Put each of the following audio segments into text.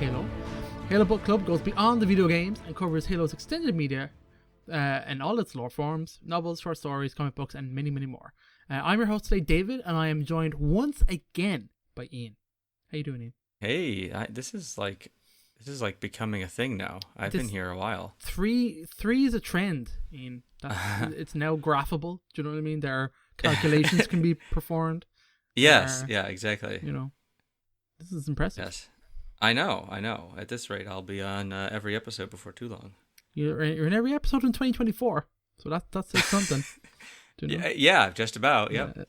Halo. Halo Book Club goes beyond the video games and covers Halo's extended media and all its lore forms, novels, short stories, comic books, and many, many more. I'm your host today, David, and I am joined once again by Ian. How you doing, Ian? Hey, this is like becoming a thing now. I've been here a while. Three is a trend, Ian. It's now graphable. Do you know what I mean? There are calculations can be performed. Yes, yeah, exactly. You know, this is impressive. Yes, I know. At this rate, I'll be on every episode before too long. You're in every episode in 2024, so that's something. Do you know? Yeah, just about. Yep.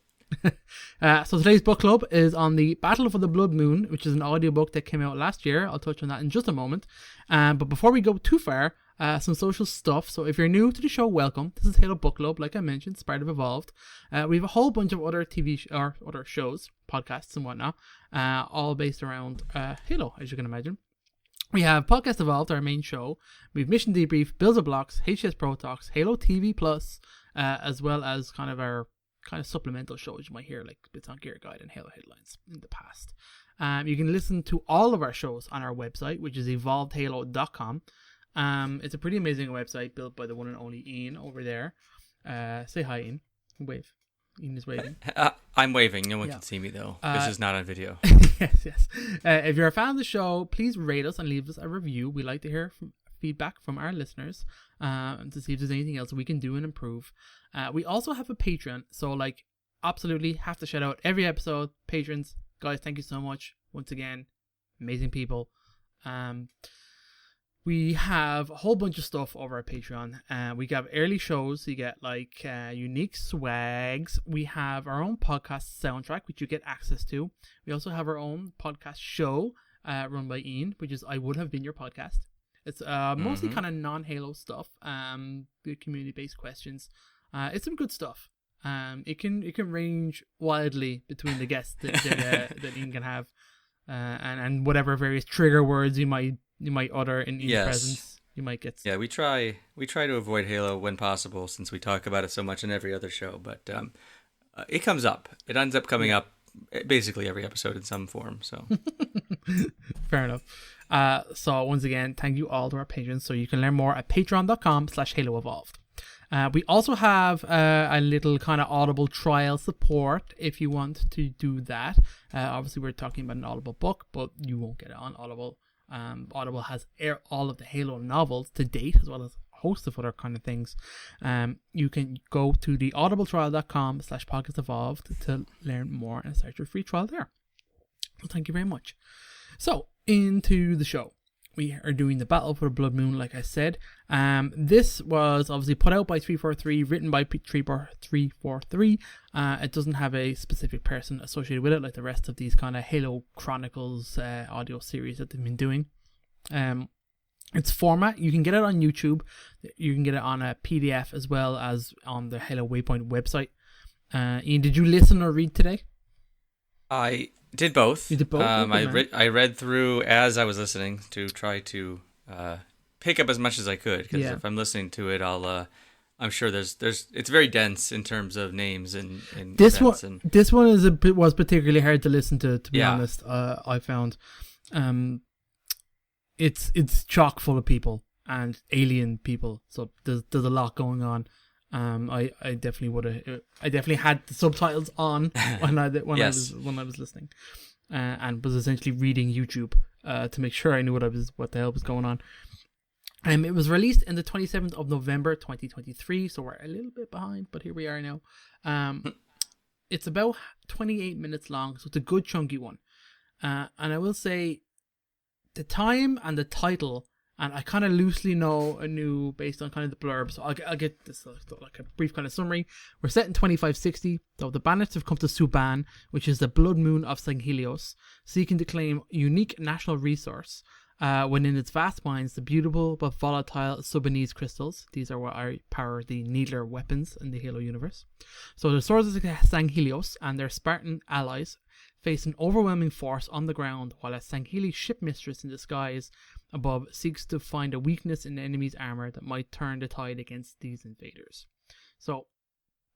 So today's book club is on the Battle for the Bloodmoon, which is an audiobook that came out last year. I'll touch on that in just a moment. But before we go too far, some social stuff. So if you're new to the show, welcome. This is Halo Book Club, like I mentioned, it's part of Evolved. We have a whole bunch of other or other shows, podcasts and whatnot, all based around Halo, as you can imagine. We have Podcast Evolved, our main show. We have Mission Debrief, Builds of Blocks, HBC Pro Talks, Halo TV Plus, as well as kind of our supplemental shows you might hear, like Bits on Gear Guide and Halo Headlines in the past. You can listen to all of our shows on our website, which is evolvedhalo.com. It's a pretty amazing website built by the one and only Ian over there. Say hi, Ian. Wave. Ian is waving. I'm waving. No one can see me, though. This is not on video. Yes. If you're a fan of the show, please rate us and leave us a review. We like to hear feedback from our listeners to see if there's anything else we can do and improve. We also have a Patreon, so absolutely have to shout out every episode. Patrons, guys, thank you so much once again. Amazing people. We have a whole bunch of stuff over our Patreon. We have early shows. You get unique swags. We have our own podcast soundtrack, which you get access to. We also have our own podcast show run by Ian, which is I Would Have Been Your Podcast. It's mostly kind of non-Halo stuff, community-based questions. It's some good stuff. It can range wildly between the guests that Ian can have, and whatever various trigger words you might utter in Ian's presence. You might get. Yeah, we try to avoid Halo when possible, since we talk about it so much in every other show. But it comes up. It ends up coming up basically every episode in some form. So fair enough. So once again, thank you all to our patrons. So you can learn more at patreon.com/HaloEvolved. We also have a little kind of Audible trial support if you want to do that. Obviously, we're talking about an Audible book, but you won't get it on Audible. Audible has all of the Halo novels to date, as well as a host of other kind of things. You can go to the audibletrial.com/podcastevolved to learn more and start your free trial there. Well, thank you very much. So, into the show. We are doing the Battle for the Bloodmoon, like I said. This was obviously put out by 343, written by 343. It doesn't have a specific person associated with it, like the rest of these kind of Halo Chronicles audio series that they've been doing. Its format, you can get it on YouTube. You can get it on a PDF as well as on the Halo Waypoint website. Ian, did you listen or read today? I did both. You did both? I read through as I was listening to try to pick up as much as I could, because if I'm listening to it, I'm sure there's it's very dense in terms of names and this one. This one was particularly hard to listen to be honest. I found it's chock full of people and alien people, so there's a lot going on. I definitely had the subtitles on when I was listening, and was essentially reading YouTube to make sure I knew what the hell was going on. It was released in the 27th of November 2023, so we're a little bit behind, but here we are now. It's about 28 minutes long, so it's a good chunky one. And I will say, the time and the title. And I kind of loosely knew based on kind of the blurb, so I'll get this like a brief kind of summary. We're set in 2560, though the bandits have come to Suban, which is the blood moon of Sanghelios, seeking to claim unique national resource. When in its vast mines, the beautiful but volatile Subanese crystals. These are what power the Needler weapons in the Halo universe. So the swords of Sanghelios and their Spartan allies face an overwhelming force on the ground, while a Sangheli shipmistress in disguise above seeks to find a weakness in the enemy's armor that might turn the tide against these invaders. So,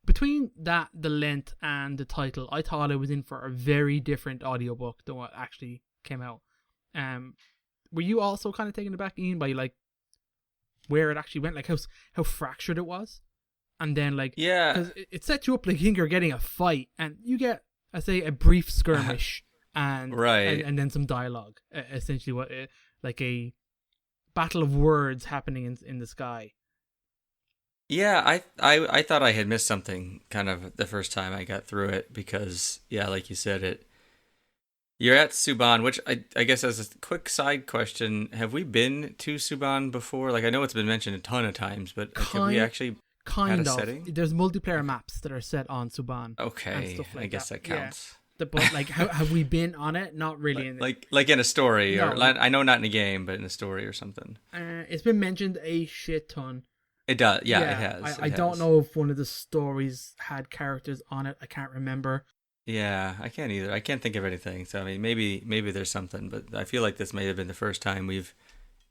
between that, the length, and the title, I thought I was in for a very different audiobook than what actually came out. were you also kind of taken aback, Ian, by like where it actually went, like how fractured it was, and then like because it set you up like you think you're getting a fight, and you get, I say, a brief skirmish and and then some dialogue, essentially what like a battle of words happening in the sky. Yeah, I thought I had missed something kind of the first time I got through it because, yeah, like you said, you're at Suban, which I guess as a quick side question, have we been to Suban before? Like, I know it's been mentioned a ton of times, but have we actually had a setting? There's multiplayer maps that are set on Suban. Okay, and stuff like I guess that counts. Yeah. But like, have we been on it? Not really. Like in a story, or I know not in a game, but in a story or something. It's been mentioned a shit ton. It does, yeah, it has. I don't know if one of the stories had characters on it. I can't remember. Yeah, I can't either. I can't think of anything. So I mean, maybe there's something, but I feel like this may have been the first time we've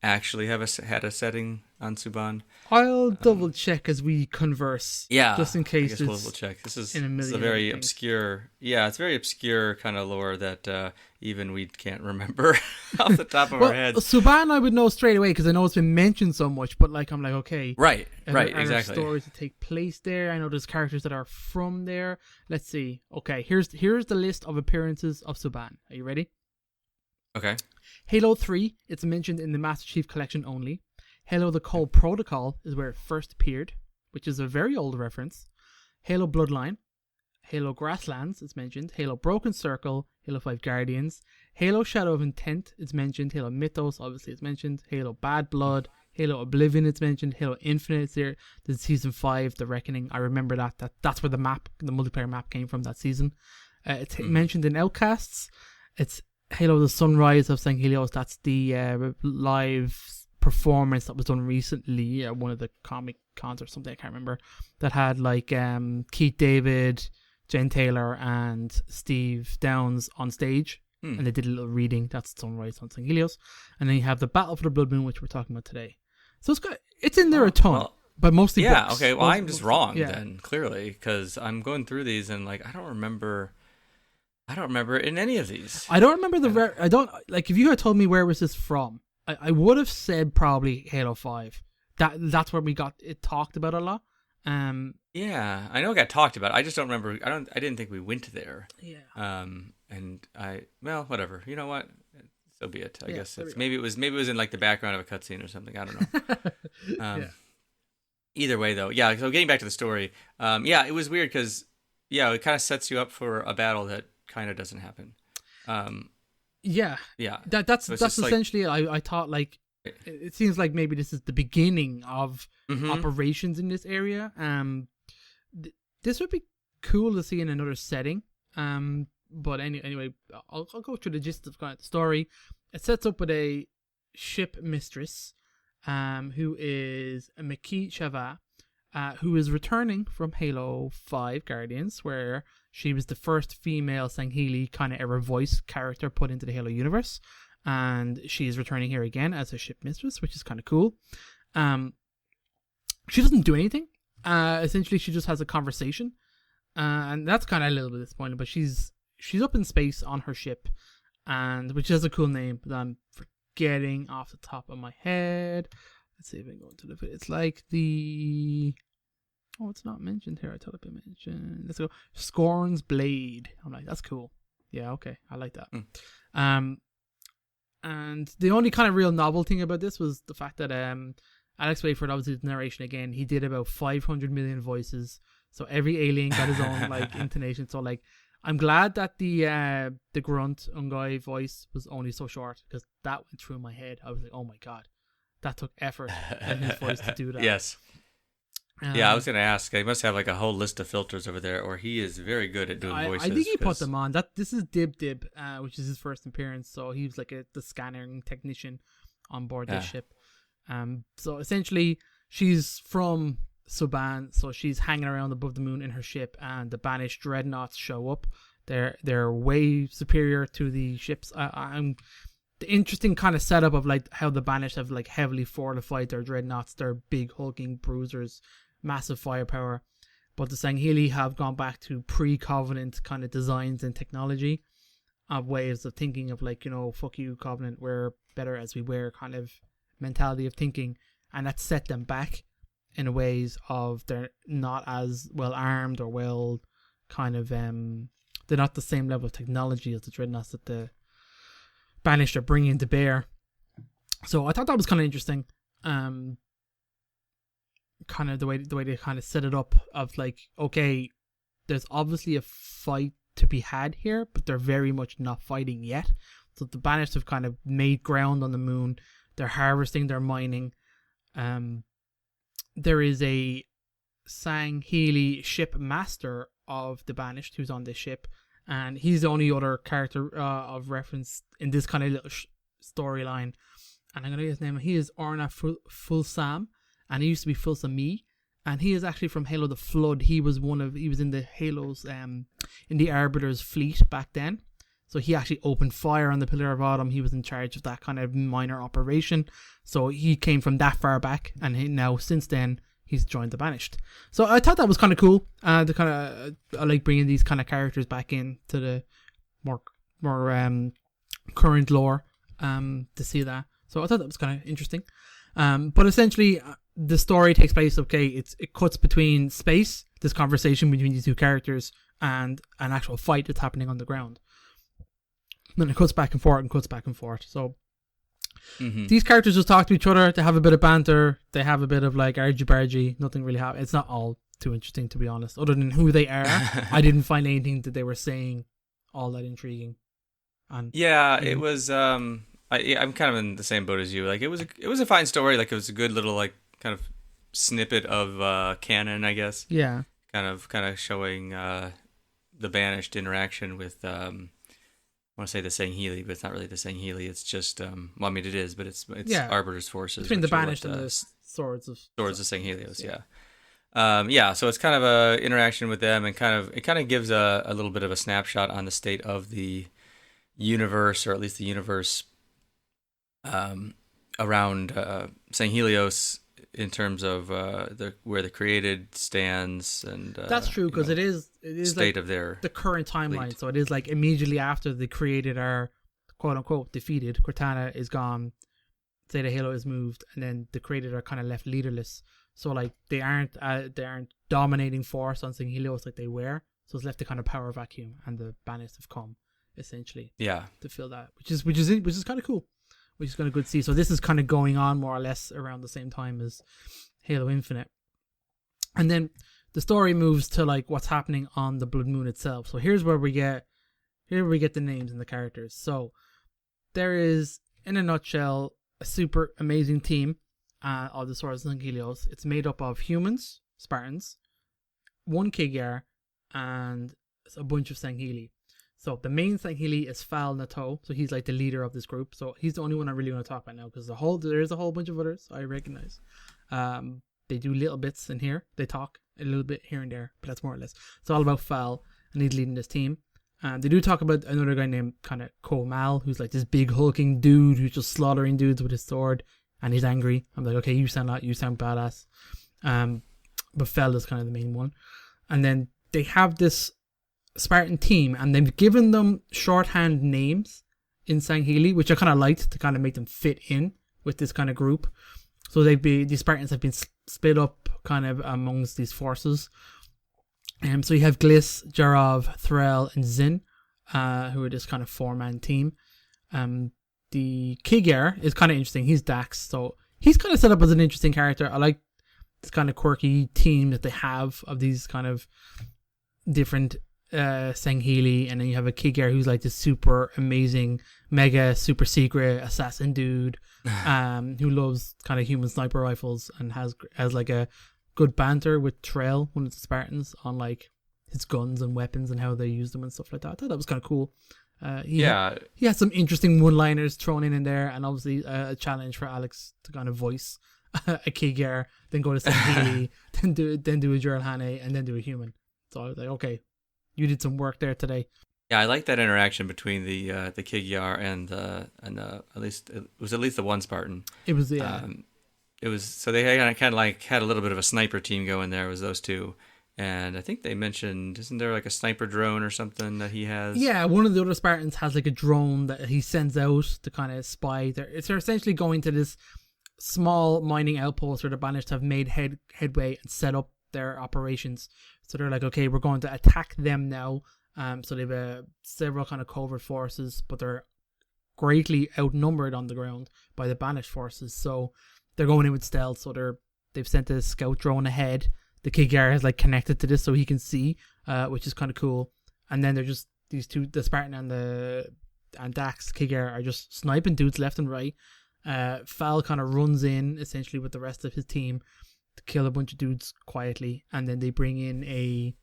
actually had a setting on Suban. I'll double check as we converse. Yeah, just in case. I guess we'll check. This is a very obscure. Yeah, it's very obscure kind of lore that even we can't remember off the top of our heads. Suban, I would know straight away because I know it's been mentioned so much. But like, I'm like, okay, right, are exactly. There stories that take place there. I know there's characters that are from there. Let's see. Okay, here's the list of appearances of Suban. Are you ready? Okay. Halo 3, it's mentioned in the Master Chief Collection only. Halo the Cold Protocol is where it first appeared, which is a very old reference. Halo Bloodline. Halo Grasslands is mentioned. Halo Broken Circle. Halo 5 Guardians. Halo Shadow of Intent is mentioned. Halo Mythos, obviously, is mentioned. Halo Bad Blood. Halo Oblivion is mentioned. Halo Infinite is there. There's Season 5, The Reckoning. I remember that's where the multiplayer map came from that season. It's mentioned in Outcasts. It's Halo the Sunrise of Sanghelios. That's the live performance that was done recently at one of the comic cons or something, I can't remember, that had like Keith David, Jen Taylor and Steve Downs on stage, and they did a little reading. That's Sunrise on Sanghelios. And then you have the Battle for the Bloodmoon, which we're talking about today. So it's in there a ton, but mostly books. Okay, well, I'm just wrong then, clearly, because I'm going through these and like I don't remember in any of these. I don't remember I don't like, if you had told me where was this from, I would have said probably Halo 5. That's where we got it talked about a lot. Yeah, I know it got talked about. I just don't remember. I didn't think we went there. Yeah. And whatever. You know what? So be it. I guess maybe it was in like the background of a cutscene or something. I don't know. Either way though. Yeah, so getting back to the story. It was weird cuz it kind of sets you up for a battle that kind of doesn't happen. That's essentially it. I thought like it seems like maybe this is the beginning of operations in this area. This would be cool to see in another setting. But anyway, I'll go through the gist of kind of the story. It sets up with a ship mistress, who is Maki Shava, who is returning from Halo 5 Guardians, where she was the first female Sangheli kind of ever voice character put into the Halo universe. And she is returning here again as a ship mistress, which is kind of cool. She doesn't do anything. Essentially, she just has a conversation. And that's kind of a little bit disappointing, but she's up in space on her ship, and which has a cool name that I'm forgetting off the top of my head. Let's see if I can go into the... It's like the... Oh, it's not mentioned here. I thought it'd been mentioned. Let's go. Scorn's Blade. I'm like, that's cool. Yeah, okay. I like that. And the only kind of real novel thing about this was the fact that Alex Wayford, obviously the narration again, he did about 500 million voices. So every alien got his own like intonation. So like, I'm glad that the grunt Ungai voice was only so short, because that went through my head. I was like, oh my god, that took effort in his voice to do that. Yes. I was going to ask. He must have like a whole list of filters over there, or he is very good at doing voices. I think he put them on. This is Dib, which is his first appearance. So he was like the scanning technician on board this ship. So essentially, she's from Suban, so she's hanging around above the moon in her ship, and the banished dreadnoughts show up. They're way superior to the ships. The interesting kind of setup of like how the banished have like heavily fortified their dreadnoughts. They're big hulking bruisers, massive firepower, but the Sangheli have gone back to pre-Covenant kind of designs and technology of ways of thinking of like, fuck you Covenant, we're better as we were kind of mentality of thinking, and that set them back in ways of they're not as well armed or well kind of they're not the same level of technology as the dreadnoughts that the Banished are bringing to bear. So I thought that was kind of interesting. Kind of the way they kind of set it up of like, okay, there's obviously a fight to be had here, but they're very much not fighting yet. So the Banished have kind of made ground on the moon. They're harvesting, they're mining. There is a Sangheili ship master of the Banished who's on this ship, and he's the only other character of reference in this kind of little storyline. And I'm going to get his name. He is Orna Fulsam, and he used to be Fulsami, and he is actually from Halo the Flood. He was in the Halos, in the Arbiter's fleet back then. So he actually opened fire on the Pillar of Autumn. He was in charge of that kind of minor operation. So he came from that far back, and now since then he's joined the Banished. So I thought that was kind of cool. I like bringing these kind of characters back in to the more current lore to see that. So I thought that was kind of interesting. But essentially, the story takes place. Okay, it cuts between space, this conversation between these two characters, and an actual fight that's happening on the ground. Then it cuts back and forth and cuts back and forth. So these characters just talk to each other. They have a bit of banter. They have a bit of like argy-bargy. Nothing really happens. It's not all too interesting, to be honest. Other than who they are, I didn't find anything that they were saying all that intriguing. And it was. I'm kind of in the same boat as you. Like it was a fine story. Like it was a good little like kind of snippet of canon, I guess. Yeah. Kind of showing the Banished interaction with. I want to say the Sangheili, but it's not really the Sangheili. It's just, well, I mean, it is, but it's Arbiter's forces. Between the Banished and the Swords of Sanghelios, yeah. So it's kind of a interaction with them, and it kind of gives a little bit of a snapshot on the state of the universe, or at least the universe around Sanghelios in terms of where the created stands, and that's true, because it is state like of their the current timeline. fleet. So it is like immediately after the created are quote unquote defeated. Cortana is gone. Zeta Halo is moved, and then the created are kind of left leaderless. So like they aren't dominating force on Sanghelios like they were. So it's left a kind of power vacuum, and the Banished have come essentially to fill that, which is kind of cool. Which is kind of good to see. So this is kind of going on more or less around the same time as Halo Infinite. And then the story moves to like what's happening on the Bloodmoon itself. So here's where we get the names and the characters. So there is, in a nutshell, a super amazing team of the Swords and Helios. It's made up of humans, Spartans, one Kigyar, and a bunch of Sangheili. So the main Sangheili is Fal Nato, so he's like the leader of this group. So he's the only one I really want to talk about now, because there is a whole bunch of others I recognize. They do little bits in here. They talk a little bit here and there, but that's more or less. It's all about Fal, and he's leading this team. They do talk about another guy named kind of Komal, who's like this big hulking dude who's just slaughtering dudes with his sword, and he's angry. I'm like, okay, you sound badass. But Fal is kind of the main one. And then they have this Spartan team, and they've given them shorthand names in Sangheili, which I kind of liked to kind of make them fit in with this kind of group. So these Spartans have been split up kind of amongst these forces. So you have Gliss, Jarov, Threll, and Zin, who are this kind of 4-man team. The Kigyar is kind of interesting. He's Dax, so he's kind of set up as an interesting character. I like this kind of quirky team that they have of these kind of different Sangheili, and then you have a Kigyar who's like this super amazing, mega super secret assassin dude, who loves kind of human sniper rifles and has like a good banter with Threll, one of the Spartans, on like his guns and weapons and how they use them and stuff like that. I thought that was kind of cool. He had some interesting one-liners thrown in there, and obviously a challenge for Alex to kind of voice a Kigyar, then go to Sangheili, then do a Jiralhane, and then do a human. So I was like, okay, you did some work there today. Yeah, I like that interaction between the Kigyar and at least the one Spartan. It was it was, so they kind of like had a little bit of a sniper team going there. It was those two, And I think they mentioned, isn't there like a sniper drone or something that he has? Yeah, one of the other Spartans has like a drone that he sends out to kind of spy. They're essentially going to this small mining outpost where the Banished have made headway and set up their operations. So they're like, okay, we're going to attack them now. So they have several kind of covert forces, but they're greatly outnumbered on the ground by the Banished forces. So they're going in with stealth. So they've sent a scout drone ahead. The Kigyar has like connected to this so he can see, which is kind of cool. And then they're just these two, the Spartan and Dax Kigyar, are just sniping dudes left and right. Fal kind of runs in essentially with the rest of his team to kill a bunch of dudes quietly, and then they bring in a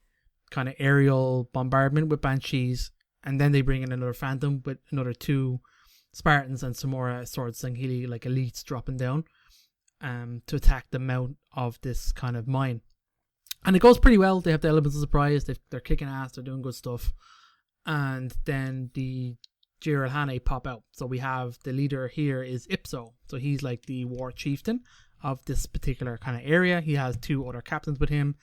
kind of aerial bombardment with Banshees, and then they bring in another Phantom with another 2 Spartans and some more Sword Sangheili like elites dropping down to attack the mount of this kind of mine. And it goes pretty well. They have the elements of surprise. They're kicking ass. They're doing good stuff. And then the Jiralhane pop out. So we have the leader here is Ipso. So he's like the war chieftain of this particular kind of area. He has 2 other captains with him.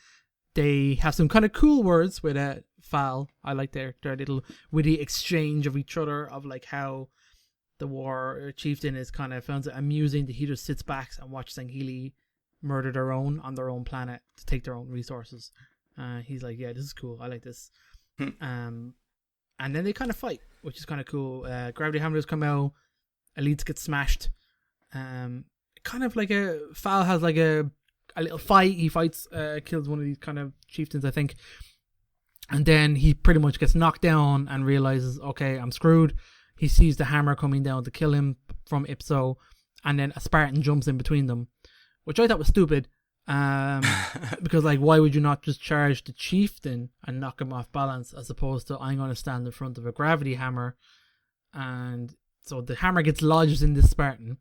They have some kind of cool words with Fal. I like their little witty exchange of each other, of like how the war chieftain is kind of finds it amusing that he just sits back and watches Sangheili murder their own on their own planet to take their own resources. He's like, yeah, this is cool. I like this. And then they kind of fight, which is kind of cool. Gravity hammers come out. Elites get smashed. Kind of like Fal has like a little fight. He fights, kills one of these kind of chieftains, I think. And then he pretty much gets knocked down and realizes, okay, I'm screwed. He sees the hammer coming down to kill him from Ipso. And then a Spartan jumps in between them, which I thought was stupid, because like, why would you not just charge the chieftain and knock him off balance, as opposed to I'm going to stand in front of a gravity hammer, and so the hammer gets lodged in this Spartan,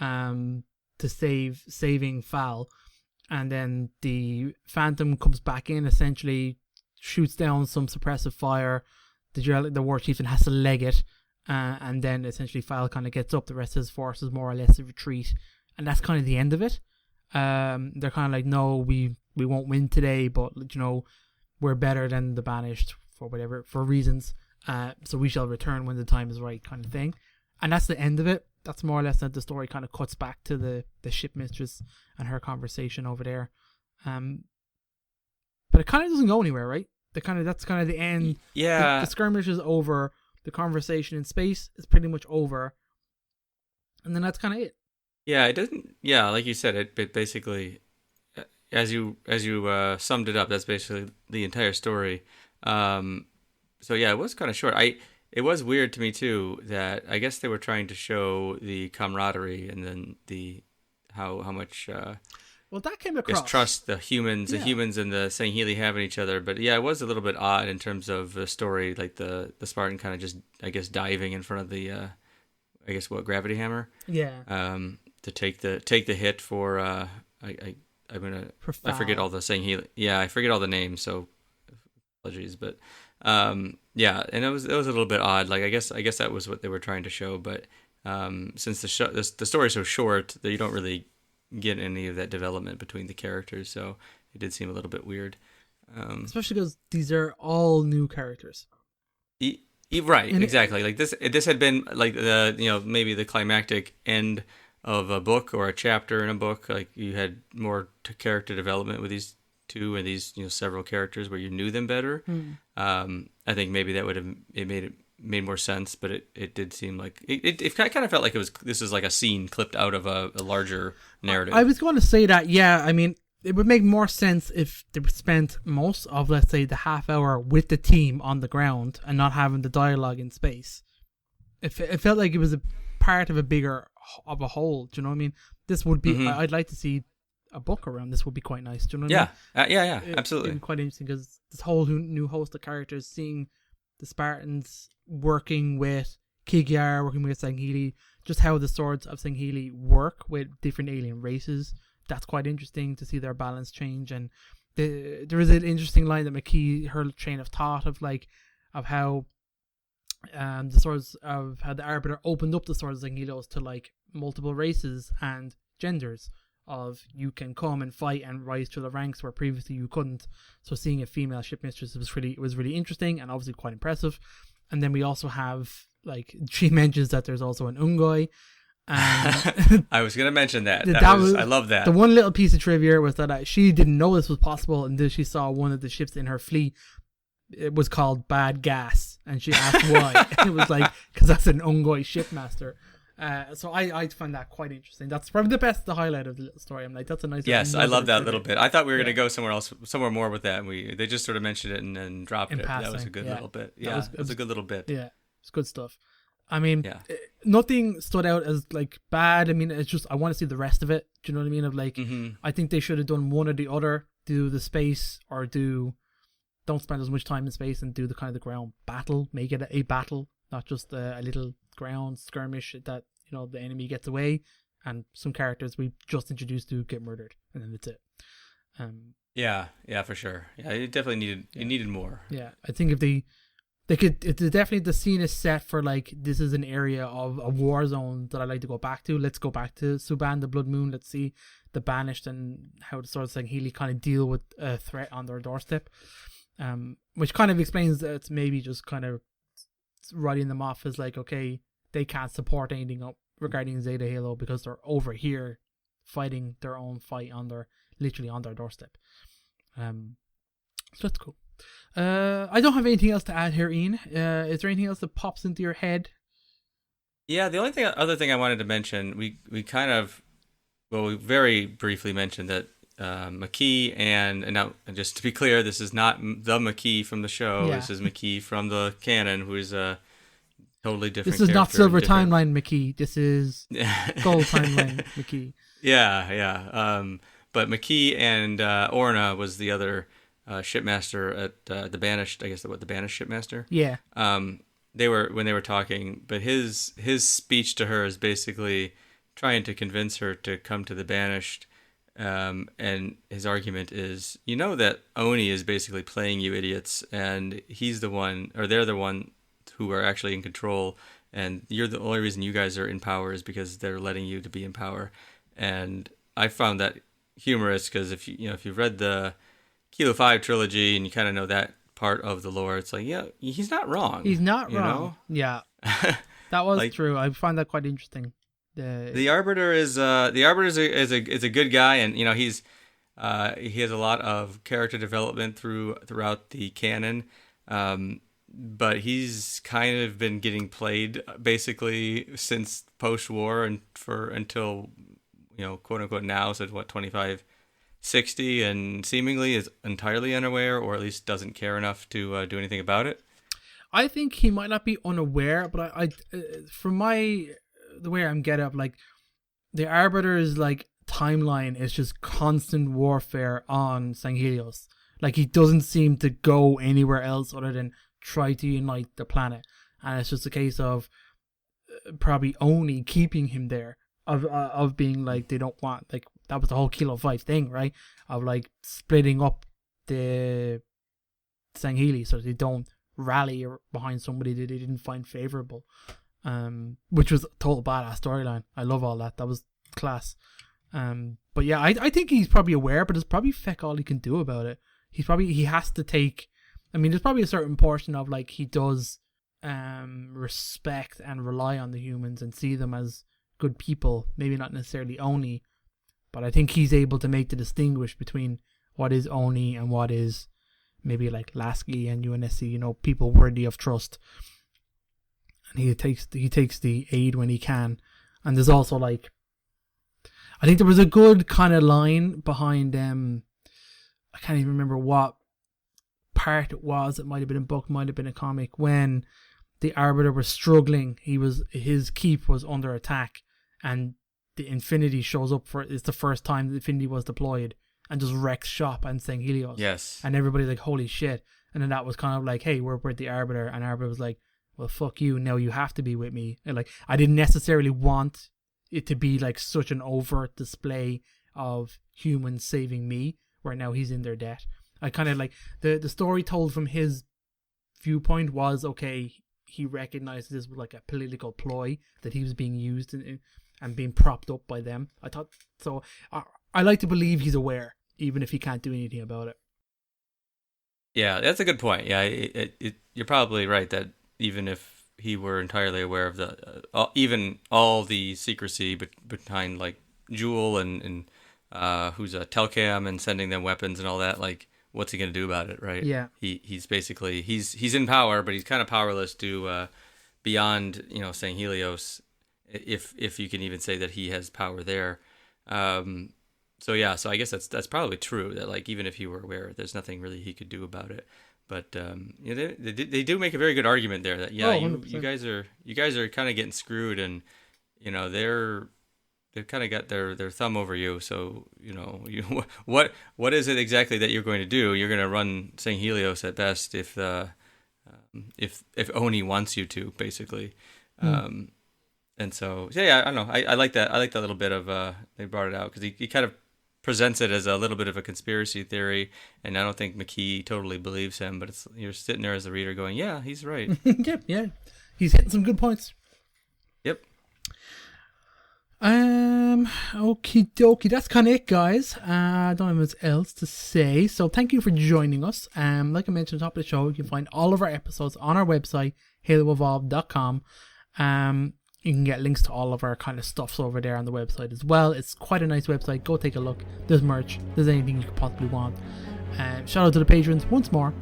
to saving Fal, and then the Phantom comes back in, essentially shoots down some suppressive fire. The war chieftain has to leg it, and then essentially Fal kind of gets up. The rest of his forces more or less retreat, and that's kind of the end of it. They're kind of like, no, we won't win today, but we're better than the Banished for reasons. So we shall return when the time is right, kind of thing. And that's the end of it. That's more or less that the story kind of cuts back to the ship mistress and her conversation over there. But it kind of doesn't go anywhere, right? That's kind of the end. Yeah. The skirmish is over. The conversation in space is pretty much over. And then that's kind of it. Yeah, it doesn't. Yeah, like you said, it basically, as you summed it up, that's basically the entire story. So yeah, it was kind of short. It was weird to me too that I guess they were trying to show the camaraderie and then how much well, that came across, trust the humans and the Sangheili have in each other. But yeah, it was a little bit odd in terms of the story, like the Spartan kind of just, I guess, diving in front of the gravity hammer. Yeah. To take the hit for I forget all the Sangheili. Yeah, I forget all the names, so apologies. But yeah, and it was a little bit odd. Like I guess that was what they were trying to show. But since the story is so short, that you don't really get any of that development between the characters, so it did seem a little bit weird. Especially because these are all new characters. Right, exactly. Like this had been like the maybe the climactic end of a book or a chapter in a book. Like you had more character development with these two and these several characters where you knew them better. I think maybe that would have made more sense, but it did seem like it kind of felt like this was like a scene clipped out of a larger narrative. I was going to say that. Yeah, I mean, it would make more sense if they spent most of, let's say, the half hour with the team on the ground and not having the dialogue in space. It felt like it was a part of a whole. Do you know what I mean? This would be. I'd like to see a book around this. Would be quite nice. Do you know what I mean? Yeah, absolutely. It'd be quite interesting because this whole new host of characters, seeing the Spartans working with Kigyar, working with Sangheili, just how the swords of Sangheili work with different alien races. That's quite interesting to see their balance change. And there is an interesting line that McKee, her train of thought of how the swords of how the Arbiter opened up the swords of Sangheili to like multiple races and genders, of you can come and fight and rise to the ranks where previously you couldn't. So seeing a female shipmistress was really interesting and obviously quite impressive. And then we also have, like, she mentions that there's also an Ungoi. I was going to mention that. I love that. The one little piece of trivia was that she didn't know this was possible until she saw one of the ships in her fleet. It was called Bad Gas, and she asked why. It was like, because that's an Ungoi shipmaster. So I find that quite interesting. That's probably the highlight of the little story. I'm like, that's a nice. Yes, I love that little bit. I thought we were going to go somewhere more with that. And they just sort of mentioned it and then dropped it. Passing, that was a good little bit. Yeah, it was a good little bit. Yeah, it's good stuff. I mean, nothing stood out as like bad. I mean, it's just I want to see the rest of it. Do you know what I mean? Of like, I think they should have done one or the other. Do the space or don't spend as much time in space and do the kind of the ground battle. Make it a battle, not just a little ground skirmish that the enemy gets away and some characters we just introduced to get murdered, and then that's it. Yeah, for sure. Yeah, it definitely needed more. Yeah, I think if they could, definitely the scene is set for like this is an area of a war zone that I like to go back to. Let's go back to Suban, the Bloodmoon. Let's see the Banished and how the sort of Sangheili kind of deal with a threat on their doorstep. Which kind of explains that it's maybe just kind of writing them off as like, okay, they can't support anything up regarding Zeta Halo because they're over here fighting their own fight literally on their doorstep. So that's cool. I don't have anything else to add here, Ian. Is there anything else that pops into your head? Yeah, the only other thing I wanted to mention, we very briefly mentioned that McKee and now just to be clear, this is not the McKee from the show. Yeah. This is McKee from the canon, who is a totally different. This is not Silver Timeline McKee. This is Gold Timeline McKee. Yeah. But McKee and Orna was the other shipmaster at the Banished. I guess the Banished shipmaster. Yeah. They were talking, but his speech to her is basically trying to convince her to come to the Banished. And his argument is, that Oni is basically playing you idiots, and he's the one, or they're the one who are actually in control, and you're the only reason you guys are in power is because they're letting you to be in power. And I found that humorous because if you've read the Kilo 5 trilogy and you kind of know that part of the lore, it's like, yeah, he's not wrong. He's not wrong. Yeah, that was true. I find that quite interesting. The Arbiter is a good guy, and he has a lot of character development throughout the canon, but he's kind of been getting played basically since post-war and until quote unquote now, so what 2560, and seemingly is entirely unaware, or at least doesn't care enough to do anything about it. I think he might not be unaware, but I from the way I'm getting up, like the Arbiter's like timeline is just constant warfare on Sanghelios. Like he doesn't seem to go anywhere else other than try to unite the planet, and it's just a case of probably only keeping him there, of being like they don't want, like that was the whole Kilo 5 thing, right? Of like splitting up the Sangheili so they don't rally behind somebody that they didn't find favorable. Which was a total badass storyline. I love all that. That was class. But yeah, I think he's probably aware, but it's probably feck all he can do about it. He has to take, I mean, there's probably a certain portion of like he does respect and rely on the humans and see them as good people, maybe not necessarily Oni, but I think he's able to make the distinguish between what is Oni and what is maybe like Lasky and UNSC, people worthy of trust. And he takes the aid when he can. And there's also like, I think there was a good kind of line behind I can't even remember what part it was. It might have been a book, might have been a comic, when the Arbiter was struggling. His keep was under attack, and the Infinity shows up it's the first time the Infinity was deployed, and just wrecks shop and Sanghelios. Yes. And everybody's like, holy shit. And then that was kind of like, hey, we're with the Arbiter, and Arbiter was like, well, fuck you, now you have to be with me. And like, I didn't necessarily want it to be like such an overt display of humans saving me, where now he's in their debt. I kind of like, the story told from his viewpoint was, okay, he recognized this was like a political ploy, that he was being used and being propped up by them. I thought so. I like to believe he's aware, even if he can't do anything about it. Yeah, that's a good point. Yeah, you're probably right that even if he were entirely aware of even all the secrecy behind like Jewel and who's a Telcam and sending them weapons and all that, like what's he gonna do about it, right? Yeah, he's basically he's in power, but he's kind of powerless to beyond saying Helios, if you can even say that he has power there. So I guess that's probably true, that like even if he were aware, there's nothing really he could do about it. But they do make a very good argument there that you guys are kind of getting screwed, and they've kind of got their thumb over you. So what is it exactly that you're going to do? You're going to run St. Helios at best if Oni wants you to, basically. And so I don't know. I like that. I like that little bit of they brought it out because he kind of presents it as a little bit of a conspiracy theory, and I don't think McKee totally believes him. But you're sitting there as a reader going, "Yeah, he's right." yeah, he's hitting some good points. Yep. Okie dokie, that's kind of it, guys. I don't have much else to say, so thank you for joining us. Like I mentioned at the top of the show, you can find all of our episodes on our website, haloevolved.com. You can get links to all of our kind of stuffs over there on the website as well. It's quite a nice website. Go take a look. There's merch. There's anything you could possibly want. Shout out to the patrons once more.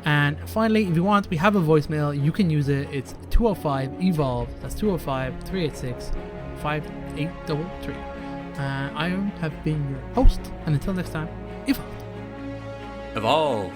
And finally, if you want, we have a voicemail. You can use it. It's 205-EVOLVE. That's 205-386-5833. I have been your host. And until next time, evolve. Evolve.